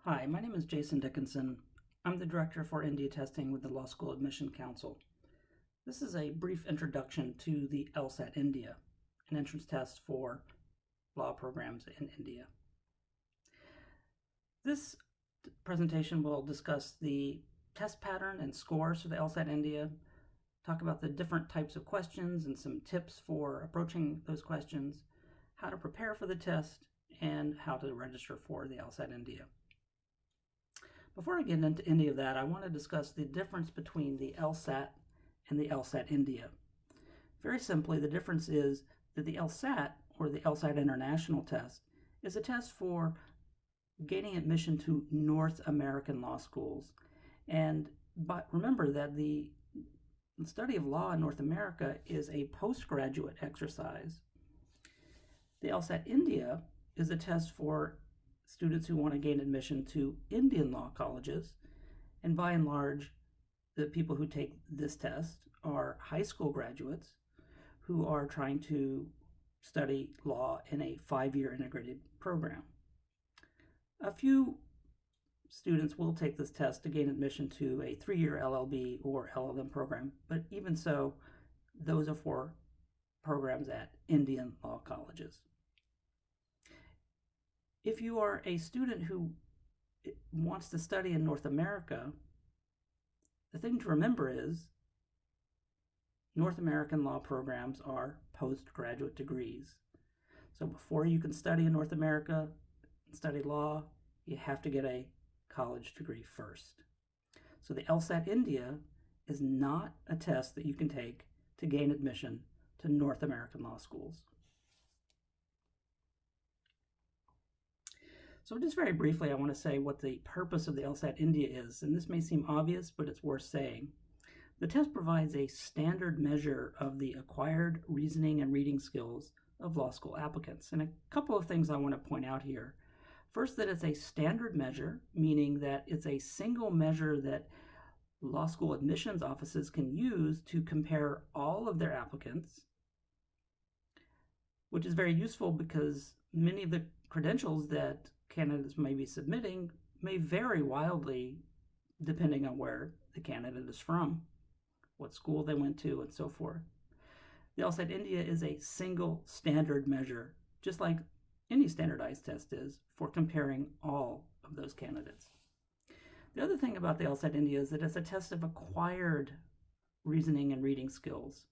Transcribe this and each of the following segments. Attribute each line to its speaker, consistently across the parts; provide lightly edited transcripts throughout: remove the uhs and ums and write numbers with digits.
Speaker 1: Hi, my name is Jason Dickinson. I'm the Director for India Testing with the Law School Admission Council. This is a brief introduction to the LSAT India, an entrance test for law programs in India. This presentation will discuss the test pattern and scores for the LSAT India, talk about the different types of questions and some tips for approaching those questions, how to prepare for the test, and how to register for the LSAT India. Before I get into any of that, I want to discuss the difference between the LSAT and the LSAT India. Very simply, the difference is that the LSAT, or the LSAT International Test, is a test for gaining admission to North American law schools. But remember that the study of law in North America is a postgraduate exercise. The LSAT India is a test for students who want to gain admission to Indian law colleges, and by and large, the people who take this test are high school graduates who are trying to study law in a 5-year integrated program. A few students will take this test to gain admission to a 3-year LLB or LLM program, but even so, those are for programs at Indian law colleges. If you are a student who wants to study in North America, the thing to remember is North American law programs are postgraduate degrees. So before you can study in North America and study law, you have to get a college degree first. So the LSAT India is not a test that you can take to gain admission to North American law schools. So just very briefly, I want to say what the purpose of the LSAT India is, and this may seem obvious, but it's worth saying. The test provides a standard measure of the acquired reasoning and reading skills of law school applicants. And a couple of things I want to point out here. First, that it's a standard measure, meaning that it's a single measure that law school admissions offices can use to compare all of their applicants, which is very useful because many of the credentials that candidates may be submitting may vary wildly depending on where the candidate is from, what school they went to, and so forth. The LSAT India is a single standard measure, just like any standardized test is, for comparing all of those candidates. The other thing about the LSAT India is that it's a test of acquired reasoning and reading skills.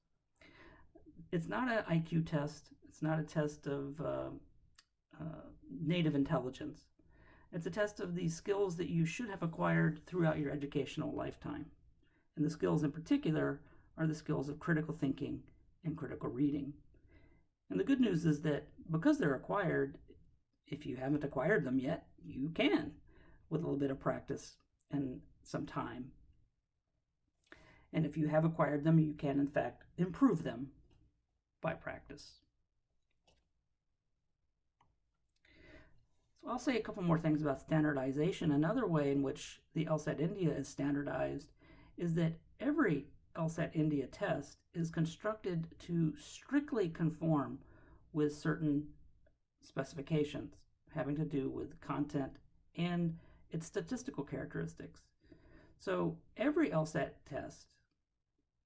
Speaker 1: It's not an IQ test. It's not a test of native intelligence. It's a test of the skills that you should have acquired throughout your educational lifetime. And the skills in particular are the skills of critical thinking and critical reading. And the good news is that because they're acquired, if you haven't acquired them yet, you can with a little bit of practice and some time. And if you have acquired them, you can in fact improve them by practice. So I'll say a couple more things about standardization. Another way in which the LSAT India is standardized is that every LSAT India test is constructed to strictly conform with certain specifications having to do with content and its statistical characteristics. So every LSAT test,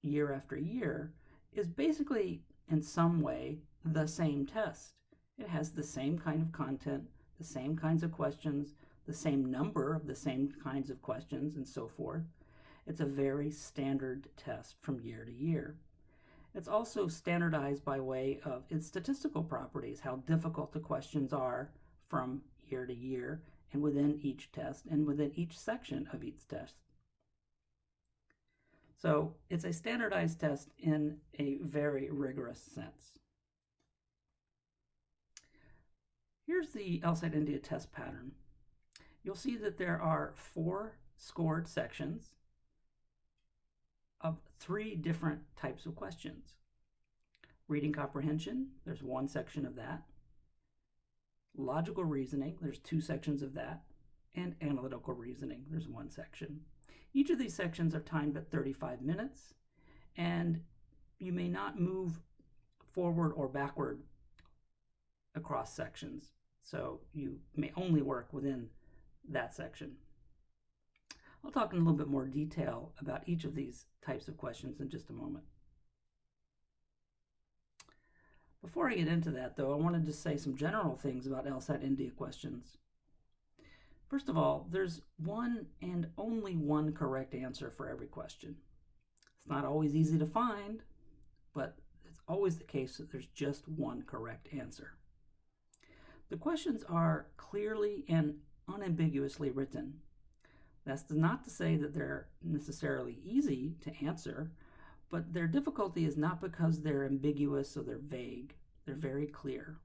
Speaker 1: year after year, is basically in some way the same test. It has the same kind of content, the same kinds of questions, the same number of the same kinds of questions, and so forth. It's a very standard test from year to year. It's also standardized by way of its statistical properties, how difficult the questions are from year to year, and within each test, and within each section of each test. So it's a standardized test in a very rigorous sense. Here's the LSAT India test pattern. You'll see that there are 4 scored sections of 3 different types of questions. Reading comprehension, there's 1 section of that. Logical reasoning, there's 2 sections of that. And analytical reasoning, there's 1 section. Each of these sections are timed at 35 minutes, and you may not move forward or backward across sections. So you may only work within that section. I'll talk in a little bit more detail about each of these types of questions in just a moment. Before I get into that, though, I wanted to say some general things about LSAT India questions. First of all, there's one and only one correct answer for every question. It's not always easy to find, but it's always the case that there's just one correct answer. The questions are clearly and unambiguously written. That's not to say that they're necessarily easy to answer, but their difficulty is not because they're ambiguous or they're vague. They're very clear.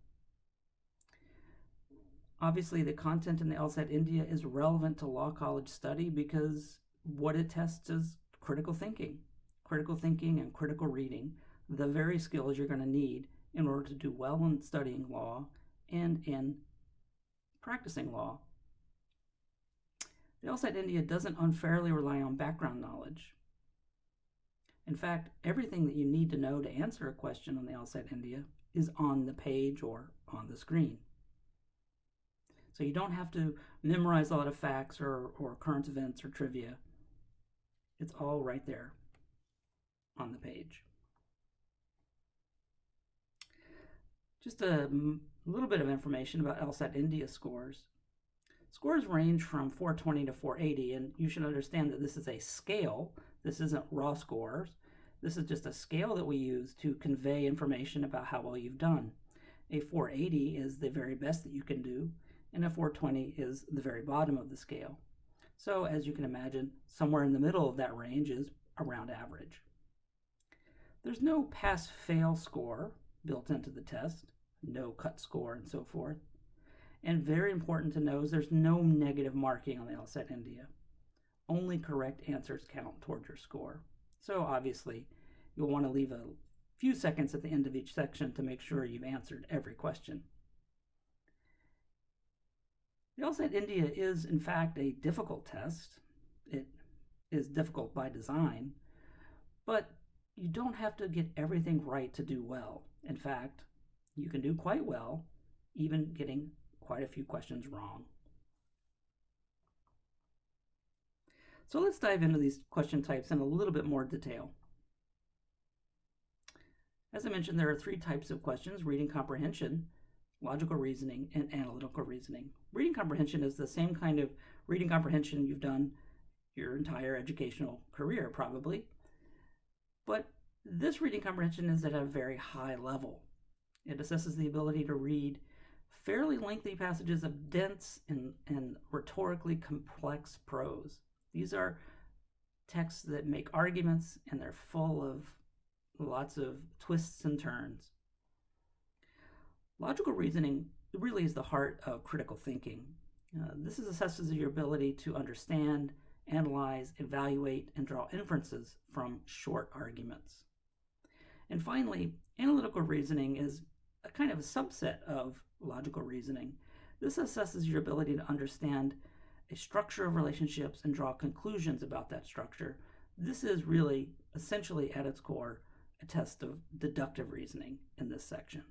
Speaker 1: Obviously, the content in the LSAT India is relevant to law college study because what it tests is critical thinking and critical reading, the very skills you're going to need in order to do well in studying law and in practicing law. The LSAT India doesn't unfairly rely on background knowledge. In fact, everything that you need to know to answer a question on the LSAT India is on the page or on the screen. So you don't have to memorize a lot of facts or current events or trivia. It's all right there on the page. Just a little bit of information about LSAT India scores. Scores range from 420 to 480, and you should understand that this is a scale. This isn't raw scores. This is just a scale that we use to convey information about how well you've done. A 480 is the very best that you can do, and a 420 is the very bottom of the scale. So as you can imagine, somewhere in the middle of that range is around average. There's no pass-fail score built into the test, no cut score and so forth. And very important to know is there's no negative marking on the LSAT India. Only correct answers count toward your score. So obviously, you'll want to leave a few seconds at the end of each section to make sure you've answered every question. The LSAT India is, in fact, a difficult test. It is difficult by design, but you don't have to get everything right to do well. In fact, you can do quite well, even getting quite a few questions wrong. So let's dive into these question types in a little bit more detail. As I mentioned, there are three types of questions: reading comprehension, logical reasoning, and analytical reasoning. Reading comprehension is the same kind of reading comprehension you've done your entire educational career, probably. But this reading comprehension is at a very high level. It assesses the ability to read fairly lengthy passages of dense and rhetorically complex prose. These are texts that make arguments, and they're full of lots of twists and turns. Logical reasoning really is the heart of critical thinking. This assesses your ability to understand, analyze, evaluate, and draw inferences from short arguments. And finally, analytical reasoning is a kind of a subset of logical reasoning. This assesses your ability to understand a structure of relationships and draw conclusions about that structure. This is really, essentially at its core, a test of deductive reasoning in this section.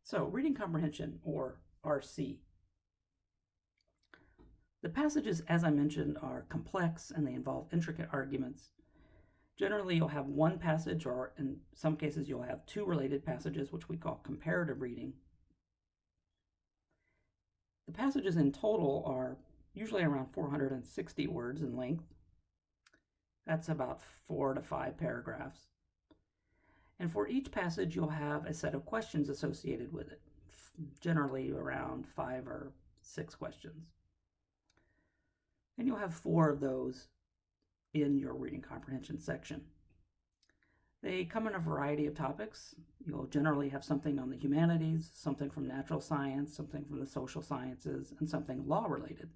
Speaker 1: So, reading comprehension, or RC. The passages, as I mentioned, are complex and they involve intricate arguments. Generally, you'll have one passage, or in some cases, you'll have two related passages, which we call comparative reading. The passages in total are usually around 460 words in length. That's about 4 to 5 paragraphs. And for each passage, you'll have a set of questions associated with it, generally around 5 or 6 questions. And you'll have 4 of those in your reading comprehension section. They come in a variety of topics. You'll generally have something on the humanities, something from natural science, something from the social sciences, and something law-related.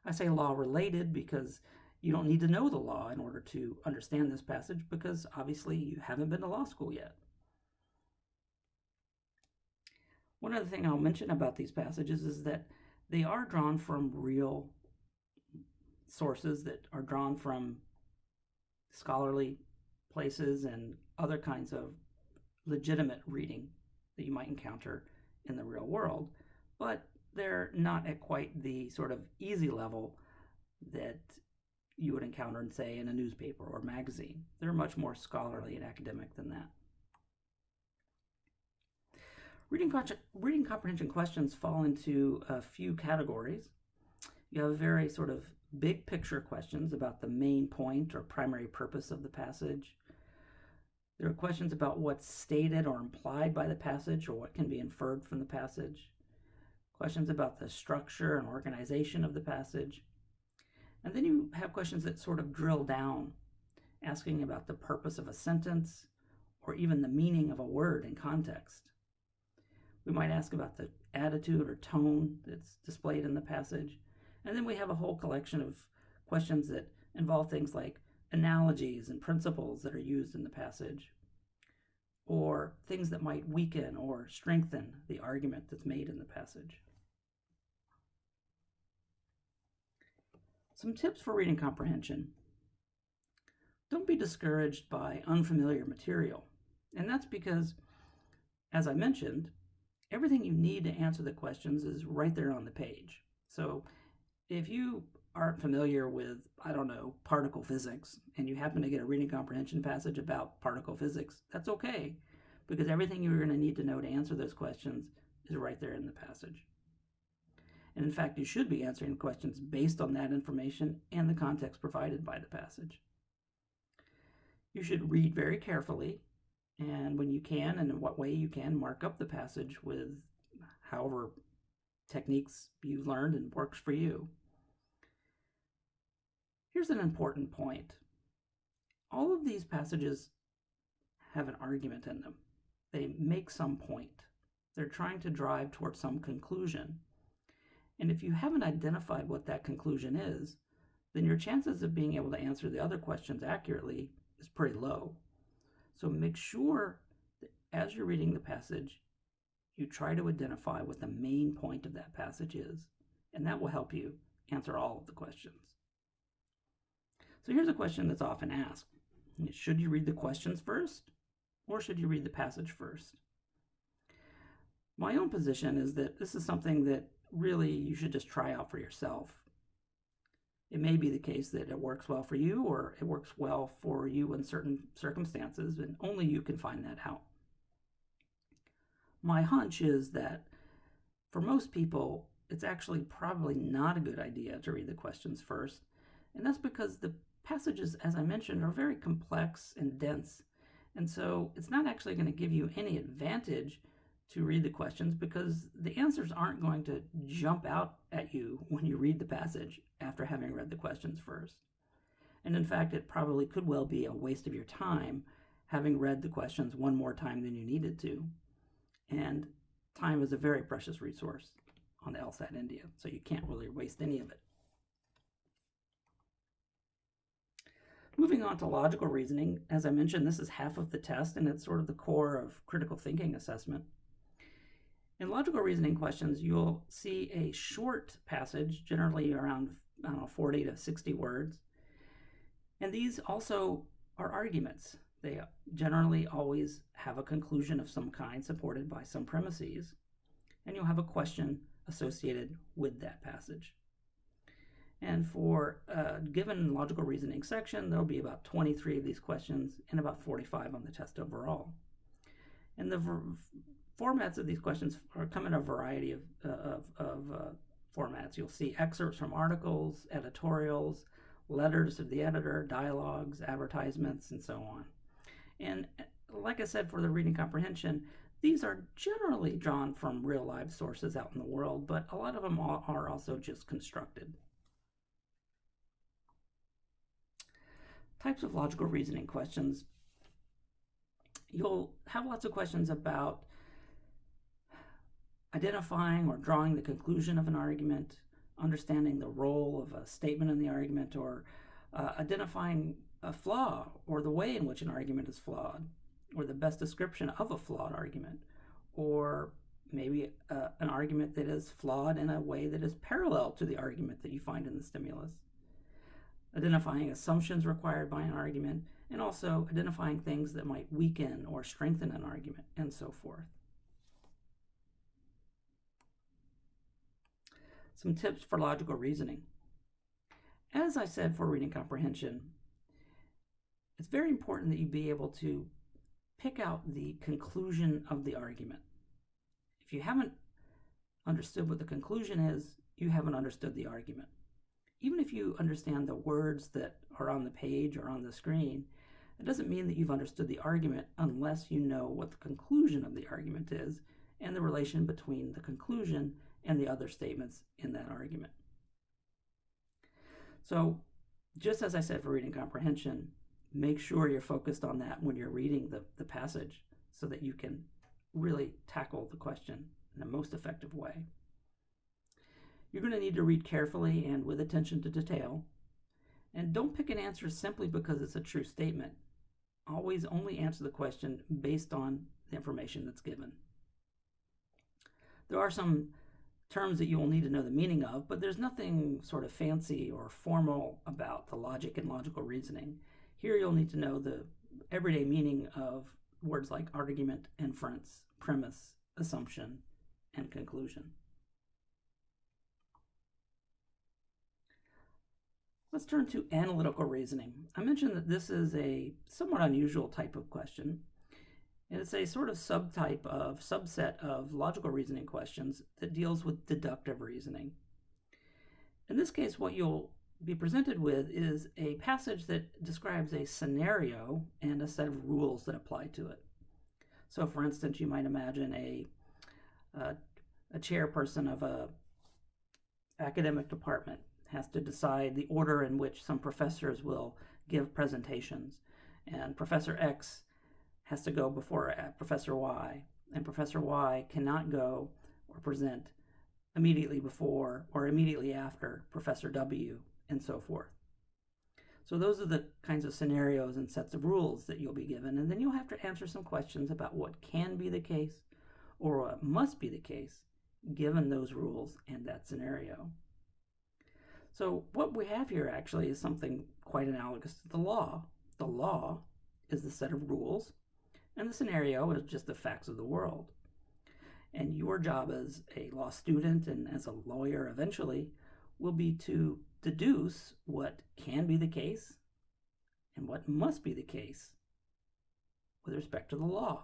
Speaker 1: I say law-related because you don't need to know the law in order to understand this passage, because obviously you haven't been to law school yet. One other thing I'll mention about these passages is that they are drawn from real sources, that are drawn from scholarly places and other kinds of legitimate reading that you might encounter in the real world. but they're not at quite the sort of easy level that you would encounter in, say, in a newspaper or magazine. They're much more scholarly and academic than that. Reading comprehension questions fall into a few categories. You have very sort of big picture questions about the main point or primary purpose of the passage. There are questions about what's stated or implied by the passage or what can be inferred from the passage. Questions about the structure and organization of the passage. And then you have questions that sort of drill down, asking about the purpose of a sentence or even the meaning of a word in context. We might ask about the attitude or tone that's displayed in the passage. And then we have a whole collection of questions that involve things like analogies and principles that are used in the passage, or things that might weaken or strengthen the argument that's made in the passage. Some tips for reading comprehension. Don't be discouraged by unfamiliar material. And that's because, as I mentioned, everything you need to answer the questions is right there on the page. So if you aren't familiar with, particle physics, and you happen to get a reading comprehension passage about particle physics, that's okay, because everything you're going to need to know to answer those questions is right there in the passage. And in fact, you should be answering questions based on that information and the context provided by the passage. You should read very carefully, and when you can, and in what way you can, mark up the passage with however techniques you've learned and works for you. Here's an important point. All of these passages have an argument in them. They make some point. They're trying to drive towards some conclusion. And if you haven't identified what that conclusion is, then your chances of being able to answer the other questions accurately is pretty low. So make sure that as you're reading the passage, you try to identify what the main point of that passage is, and that will help you answer all of the questions. So here's a question that's often asked. Should you read the questions first, or should you read the passage first? My own position is that this is something that really you should just try out for yourself. It may be the case that it works well for you, or it works well for you in certain circumstances, and only you can find that out. My hunch is that for most people, it's actually probably not a good idea to read the questions first, and that's because the passages, as I mentioned, are very complex and dense, and so it's not actually going to give you any advantage to read the questions because the answers aren't going to jump out at you when you read the passage after having read the questions first. And in fact, it probably could well be a waste of your time having read the questions one more time than you needed to. And time is a very precious resource on the LSAT India, so you can't really waste any of it. Moving on to logical reasoning, as I mentioned, this is half of the test, and it's sort of the core of critical thinking assessment. In logical reasoning questions, you'll see a short passage, generally around 40 to 60 words. And these also are arguments. They generally always have a conclusion of some kind supported by some premises. And you'll have a question associated with that passage. And for a given logical reasoning section, there'll be about 23 of these questions and about 45 on the test overall. And the formats of these questions come in a variety of formats. You'll see excerpts from articles, editorials, letters to the editor, dialogues, advertisements, and so on. And like I said, for the reading comprehension, these are generally drawn from real live sources out in the world, but a lot of them are also just constructed. Types of logical reasoning questions. You'll have lots of questions about identifying or drawing the conclusion of an argument, understanding the role of a statement in the argument, or identifying a flaw or the way in which an argument is flawed, or the best description of a flawed argument, or maybe an argument that is flawed in a way that is parallel to the argument that you find in the stimulus. Identifying assumptions required by an argument, and also identifying things that might weaken or strengthen an argument, and so forth. Some tips for logical reasoning. As I said for reading comprehension, it's very important that you be able to pick out the conclusion of the argument. If you haven't understood what the conclusion is, you haven't understood the argument. Even if you understand the words that are on the page or on the screen, it doesn't mean that you've understood the argument unless you know what the conclusion of the argument is and the relation between the conclusion and the other statements in that argument. So, just as I said for reading comprehension, make sure you're focused on that when you're reading the passage so that you can really tackle the question in the most effective way. You're going to need to read carefully and with attention to detail. And don't pick an answer simply because it's a true statement. Always only answer the question based on the information that's given. There are some terms that you will need to know the meaning of, but there's nothing sort of fancy or formal about the logic and logical reasoning. Here you'll need to know the everyday meaning of words like argument, inference, premise, assumption, and conclusion. Let's turn to analytical reasoning. I mentioned that this is a somewhat unusual type of question. And it's a sort of subset of logical reasoning questions that deals with deductive reasoning. In this case, what you'll be presented with is a passage that describes a scenario and a set of rules that apply to it. So, for instance, you might imagine a chairperson of a academic department has to decide the order in which some professors will give presentations, and Professor X has to go before Professor Y, and Professor Y cannot go or present immediately before or immediately after Professor W, and so forth. So those are the kinds of scenarios and sets of rules that you'll be given, and then you'll have to answer some questions about what can be the case or what must be the case given those rules and that scenario. So what we have here actually is something quite analogous to the law. The law is the set of rules, and the scenario is just the facts of the world. And your job as a law student and as a lawyer eventually will be to deduce what can be the case and what must be the case with respect to the law.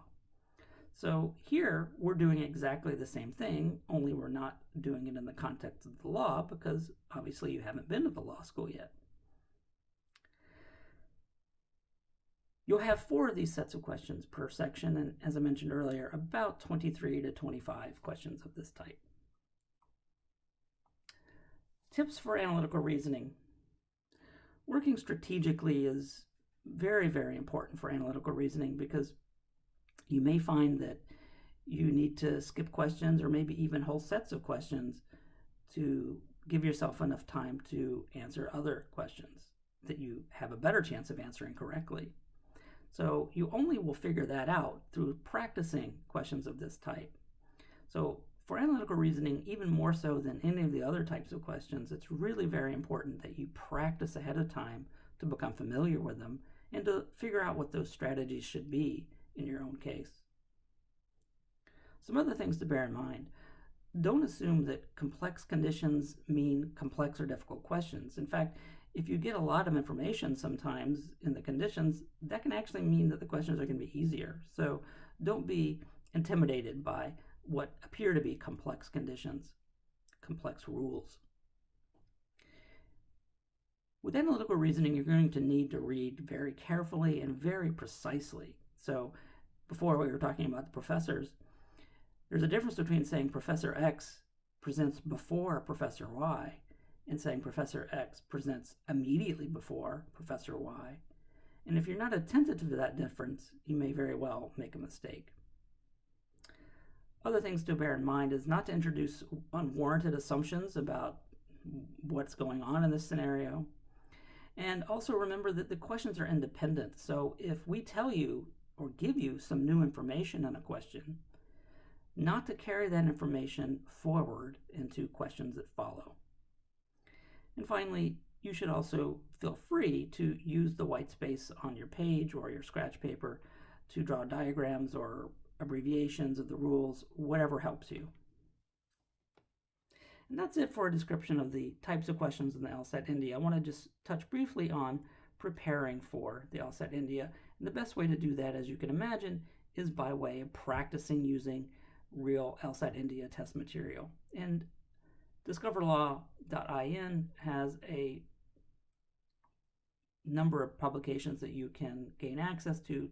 Speaker 1: So here we're doing exactly the same thing, only we're not doing it in the context of the law because obviously you haven't been to the law school yet. You'll have 4 of these sets of questions per section, and as I mentioned earlier, about 23 to 25 questions of this type. Tips for analytical reasoning. Working strategically is very, very important for analytical reasoning because you may find that you need to skip questions or maybe even whole sets of questions to give yourself enough time to answer other questions that you have a better chance of answering correctly. So you only will figure that out through practicing questions of this type. So for analytical reasoning, even more so than any of the other types of questions, it's really very important that you practice ahead of time to become familiar with them and to figure out what those strategies should be in your own case. Some other things to bear in mind. Don't assume that complex conditions mean complex or difficult questions. In fact, if you get a lot of information sometimes in the conditions, that can actually mean that the questions are going to be easier. So don't be intimidated by what appear to be complex conditions, complex rules. With analytical reasoning, you're going to need to read very carefully and very precisely. So before we were talking about the professors, there's a difference between saying Professor X presents before Professor Y and saying Professor X presents immediately before Professor Y. And if you're not attentive to that difference, you may very well make a mistake. Other things to bear in mind is not to introduce unwarranted assumptions about what's going on in this scenario. And also remember that the questions are independent. So if we tell you or give you some new information on a question, not to carry that information forward into questions that follow. And finally, you should also feel free to use the white space on your page or your scratch paper to draw diagrams or abbreviations of the rules, whatever helps you. And that's it for a description of the types of questions in the LSAT India. I want to just touch briefly on preparing for the LSAT India. And the best way to do that, as you can imagine, is by way of practicing using real LSAT India test material. And discoverlaw.in has a number of publications that you can gain access to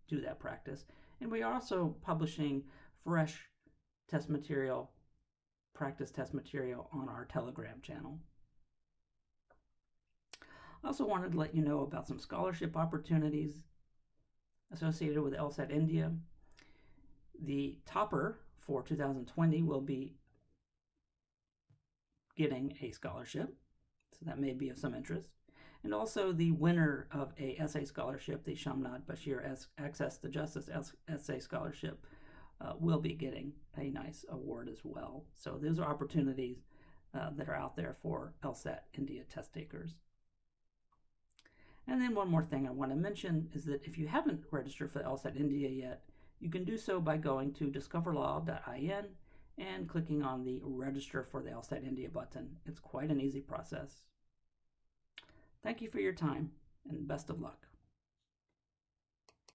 Speaker 1: do that practice. And we are also publishing fresh test material, practice test material on our Telegram channel. I also wanted to let you know about some scholarship opportunities associated with LSAT India. The topper for 2020 will be getting a scholarship, so that may be of some interest. And also the winner of a essay scholarship, the Shamnad Bashir Access to Justice Essay Scholarship, will be getting a nice award as well. So those are opportunities that are out there for LSAT India test takers. And then one more thing I want to mention is that if you haven't registered for LSAT India yet, you can do so by going to discoverlaw.in and clicking on the Register for the LSAT India button. It's quite an easy process. Thank you for your time, and best of luck.